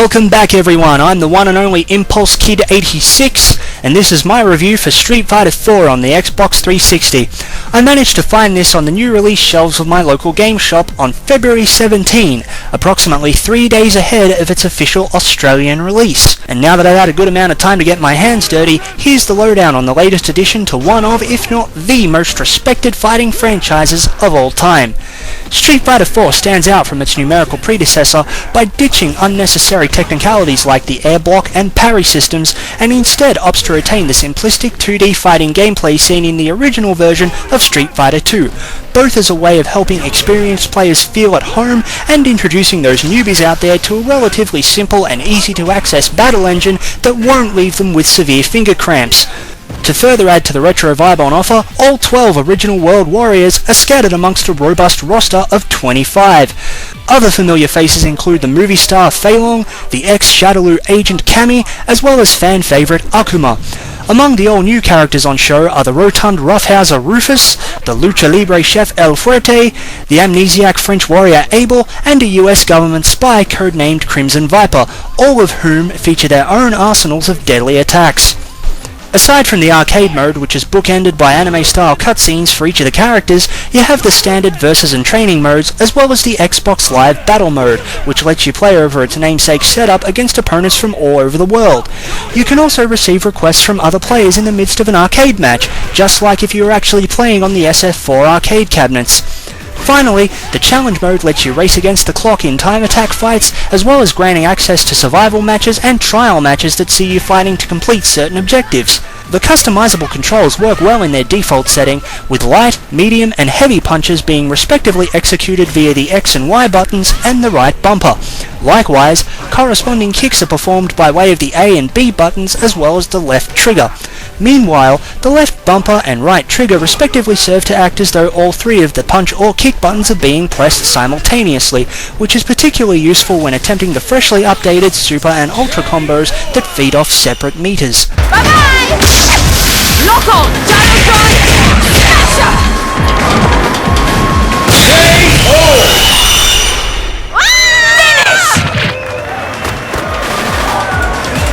Welcome back everyone, I'm the one and only Impulse Kid 86 and this is my review for Street Fighter 4 on the Xbox 360. I managed to find this on the new release shelves of my local game shop on February 17, approximately 3 days ahead of its official Australian release. And now that I've had a good amount of time to get my hands dirty, here's the lowdown on the latest addition to one of, if not the most respected fighting franchises of all time. Street Fighter 4 stands out from its numerical predecessor by ditching unnecessary technicalities like the air block and parry systems, and instead opts to retain the simplistic 2D fighting gameplay seen in the original version of Street Fighter 2, both as a way of helping experienced players feel at home and introducing those newbies out there to a relatively simple and easy to access battle engine that won't leave them with severe finger cramps. To further add to the retro vibe on offer, all 12 original World Warriors are scattered amongst a robust roster of 25. Other familiar faces include the movie star Fei Long, the ex-Shadaloo agent Cammy, as well as fan favourite Akuma. Among the all-new characters on show are the rotund roughhouser Rufus, the lucha libre chef El Fuerte, the amnesiac French warrior Abel, and a US government spy codenamed Crimson Viper, all of whom feature their own arsenals of deadly attacks. Aside from the arcade mode, which is bookended by anime-style cutscenes for each of the characters, you have the standard versus and training modes, as well as the Xbox Live Battle mode, which lets you play over its namesake setup against opponents from all over the world. You can also receive requests from other players in the midst of an arcade match, just like if you were actually playing on the SF4 arcade cabinets. Finally, the challenge mode lets you race against the clock in time attack fights, as well as granting access to survival matches and trial matches that see you fighting to complete certain objectives. The customizable controls work well in their default setting, with light, medium and heavy punches being respectively executed via the X and Y buttons and the right bumper. Likewise, corresponding kicks are performed by way of the A and B buttons as well as the left trigger. Meanwhile, the left bumper and right trigger respectively serve to act as though all three of the punch or kick buttons are being pressed simultaneously, which is particularly useful when attempting the freshly updated Super and Ultra combos that feed off separate meters. Bye-bye! Lock on! Gyro drive! Smasher! Finish!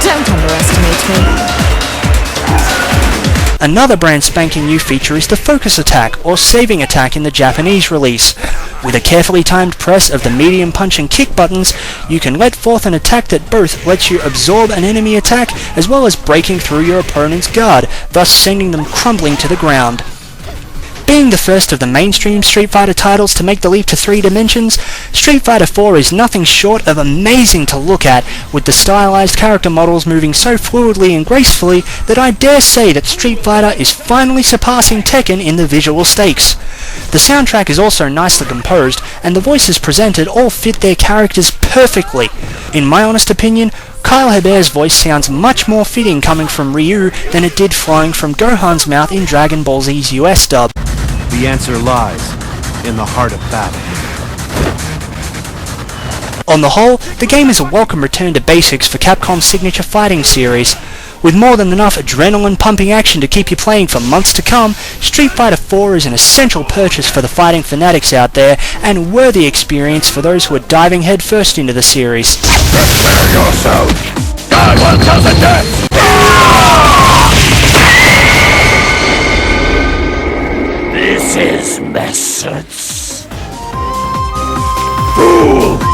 Don't underestimate me. Another brand spanking new feature is the focus attack, or saving attack in the Japanese release. With a carefully timed press of the medium punch and kick buttons, you can let forth an attack that both lets you absorb an enemy attack as well as breaking through your opponent's guard, thus sending them crumbling to the ground. Being the first of the mainstream Street Fighter titles to make the leap to 3 dimensions, Street Fighter 4 is nothing short of amazing to look at, with the stylized character models moving so fluidly and gracefully that I dare say that Street Fighter is finally surpassing Tekken in the visual stakes. The soundtrack is also nicely composed, and the voices presented all fit their characters perfectly. In my honest opinion, Kyle Hebert's voice sounds much more fitting coming from Ryu than it did flowing from Gohan's mouth in Dragon Ball Z's US dub. The answer lies in the heart of battle. On the whole, the game is a welcome return to basics for Capcom's signature fighting series. With more than enough adrenaline-pumping action to keep you playing for months to come, Street Fighter 4 is an essential purchase for the fighting fanatics out there, and a worthy experience for those who are diving headfirst into the series. Prepare yourself! God will come to death! This is methods. Fool!